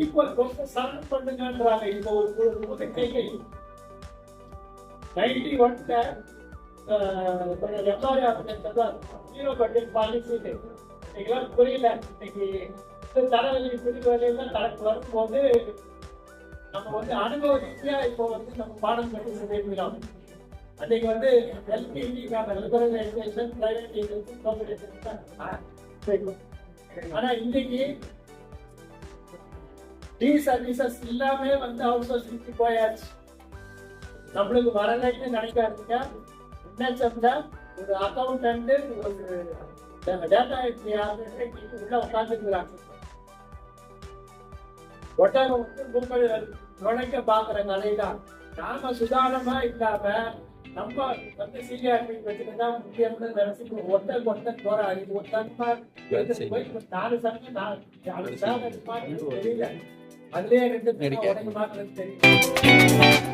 இப்போ ரொம்ப சரண் பண்ணுங்கன்றாங்க. இப்போ ஒரு கைகை 91ல ஜீரோ பட்ஜெட் பாலிசி இன்னைக்கெல்லாம் புரியல. இன்னைக்கு தலைவலி பிடிவலையெல்லாம் தனக்கு வரும்போது நம்ம வந்து அனுபவ ரீதியா இப்போ வந்து நம்ம பாடம் கட்டி சொல்லியிருக்கிறோம். அன்னைக்கு வந்து எல்பிஜிக்கான லிபரலைசேஷன் பிரைவேடைசேஷன் காம்படிஷன். ஆனா இன்னைக்கு டி சர்வீசஸ் எல்லாமே வந்து அவுட் சோர்சிங்க்கு போயாச்சு. நம்மளுக்கு வரலைன்னு நினைக்காதுங்க. என்ன ஒரு அக்கௌண்டன்ட் ஒரு டேட்டா என்ட்ரி ஆபரேட்டர் உள்ள உட்காந்துருக்கிறாங்க. ஒட்டகம் வந்து பூக்கள் நுழைக்க பாக்குற நிலைதான். நாம சுதாரணமா இல்லாம நம்ம வந்து சீனியாரிட்டி வச்சுதான் முக்கியம்னு நினைச்சு ஒட்ட போறாரு. ஒட்டமா போய் 4 சங்கம் தெரியல. அதுலயே 2 மாத்திரம் தெரியும்.